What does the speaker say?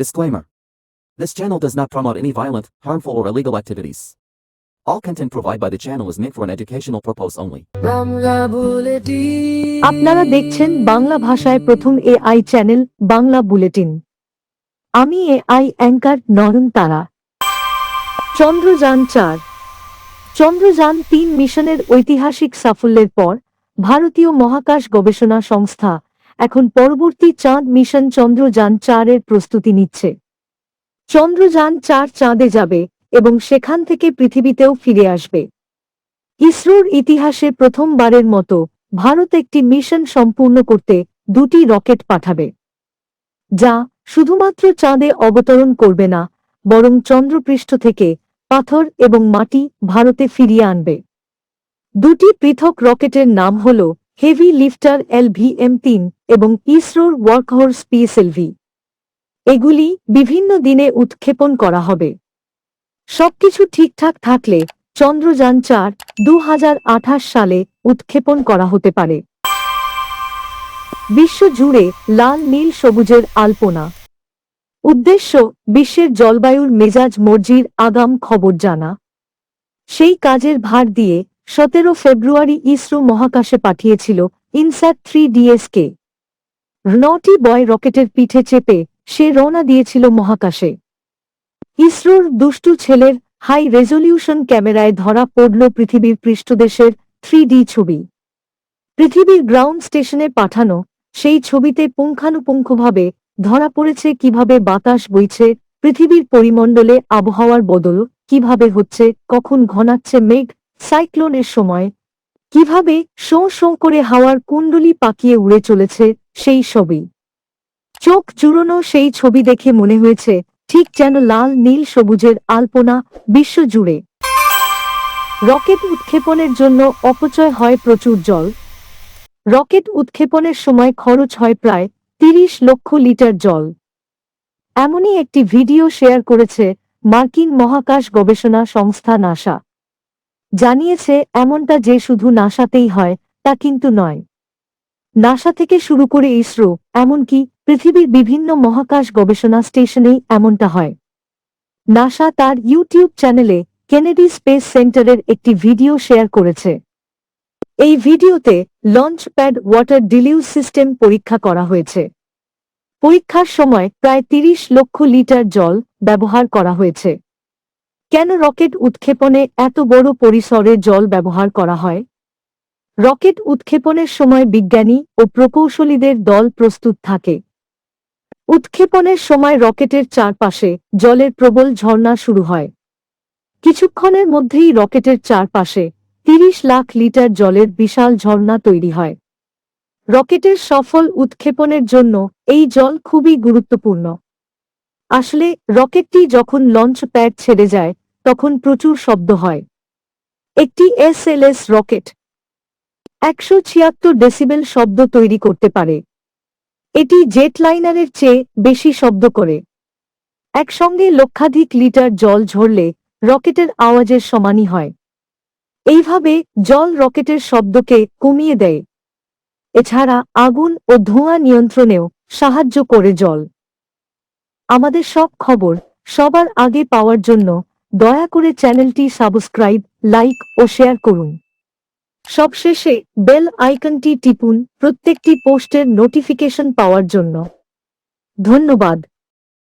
Disclaimer. This channel does not promote any violent, harmful or illegal activities. All content provided by the channel is meant for an educational purpose only. আপনারা দেখছেন বাংলা ভাষায় প্রথম AI channel Bangla bulletin. আমি AI anchor নয়ন তারা। চন্দ্রযান-4 চন্দ্রযান-3 মিশনের ঐতিহাসিক সাফল্যের পর ভারতীয় মহাকাশ গবেষণা সংস্থা এখন পরবর্তী চাঁদ মিশন চন্দ্রযান-4 এর প্রস্তুতি নিচ্ছে। চন্দ্রযান-4 চাঁদে যাবে এবং সেখান থেকে পৃথিবীতেও ফিরে আসবে। ইসরোর ইতিহাসে প্রথমবারের মতো ভারত একটি মিশন সম্পূর্ণ করতে দুটি রকেট পাঠাবে, যা শুধুমাত্র চাঁদে অবতরণ করবে না, বরং চন্দ্রপৃষ্ঠ থেকে পাথর এবং মাটি ভারতে ফিরিয়ে আনবে। দুটি পৃথক রকেটের নাম হল হেভি লিফটার LVM-3 এবং ইসরোর ওয়ার্কহর্স PSLV। এগুলি বিভিন্ন দিনে উৎক্ষেপণ করা হবে। সবকিছু ঠিকঠাক থাকলে চন্দ্রযান-4 2028 সালে উৎক্ষেপণ করা হতে পারে। বিশ্ব জুড়ে লাল নীল সবুজের আলপনা। উদ্দেশ্য বিশ্বের জলবায়ুর মেজাজ মর্জির আগাম খবর জানা। সেই কাজের ভার দিয়ে 17 ফেব্রুয়ারি ইসরো মহাকাশে পাঠিয়েছিল ইনস্যাট 3DS-কে। 9টি বয় রকেটের পিঠে চেপে সে রওনা দিয়েছিল মহাকাশে। ইসরোর দুষ্টু ছেলের হাই রেজলিউশন ক্যামেরায় ধরা পড়ল পৃথিবীর পৃষ্ঠদেশের 3D ছবি। পৃথিবীর গ্রাউন্ড স্টেশনে পাঠানো সেই ছবিতে পুঙ্খানুপুঙ্খভাবে ধরা পড়েছে কিভাবে বাতাস বইছে, পৃথিবীর পরিমণ্ডলে আবহাওয়ার বদল কিভাবে হচ্ছে, কখন ঘনাচ্ছে মেঘ সাইক্লোনের সময়, কিভাবে শোঁ শোঁ করে হাওয়ার কুণ্ডলি পাকিয়ে উড়ে চলেছে সেই ছবি। চোখ জুড়োনো সেই ছবি দেখে মনে হয়েছে ঠিক যেন লাল নীল সবুজের আলপনা বিশ্ব জুড়ে। রকেট উৎক্ষেপণের জন্য অপচয় হয় প্রচুর জল। রকেট উৎক্ষেপণের সময় খরচ হয় প্রায় 30 লক্ষ লিটার জল। এমনই একটি ভিডিও শেয়ার করেছে মার্কিন মহাকাশ গবেষণা সংস্থা নাসা। জানিয়েছে এমনটা যে শুধু নাসাতেই হয় তা কিন্তু নয়। নাসা থেকে শুরু করে ইসরো, এমনকি পৃথিবীর বিভিন্ন মহাকাশ গবেষণা স্টেশনেই এমনটা হয়। নাসা তার ইউটিউব চ্যানেলে কেনেডি স্পেস সেন্টারের একটি ভিডিও শেয়ার করেছে। এই ভিডিওতে লঞ্চ প্যাড ওয়াটার ডিলিউজ সিস্টেম পরীক্ষা করা হয়েছে। পরীক্ষার সময় প্রায় 30 লক্ষ লিটার জল ব্যবহার করা হয়েছে। কেন রকেট উৎক্ষেপণে এত বড় পরিসরে জল ব্যবহার করা হয়? রকেট উৎক্ষেপণের সময় বিজ্ঞানী ও প্রকৌশলীদের দল প্রস্তুত থাকে। উৎক্ষেপণের সময় রকেটের চারপাশে জলের প্রবল ঝর্ণা শুরু হয়। কিছুক্ষণের মধ্যেই রকেটের চারপাশে 30 লাখ লিটার জলের বিশাল ঝর্ণা তৈরি হয়। রকেটের সফল উৎক্ষেপণের জন্য এই জল খুবই গুরুত্বপূর্ণ। আসলে রকেটটি যখন লঞ্চ প্যাড ছেড়ে যায় তখন প্রচুর শব্দ হয়। একটি SLS রকেট 176 ডেসিবেল শব্দ তৈরি করতে পারে। এটি জেটলাইনারের চেয়ে বেশি শব্দ করে। একসঙ্গে লক্ষাধিক লিটার জল ঝরলে রকেটের আওয়াজের সমানই হয়। এইভাবে জল রকেটের শব্দকে কমিয়ে দেয়। এছাড়া আগুন ও ধোঁয়া নিয়ন্ত্রণেও সাহায্য করে জল। আমাদের সব খবর সবার আগে পাওয়ার জন্য দয়া করে চ্যানেলটি সাবস্ক্রাইব, লাইক ও শেয়ার করুন। সবশেষে বেল আইকনটি টিপুন প্রত্যেকটি পোস্টের নোটিফিকেশন পাওয়ার জন্য। ধন্যবাদ।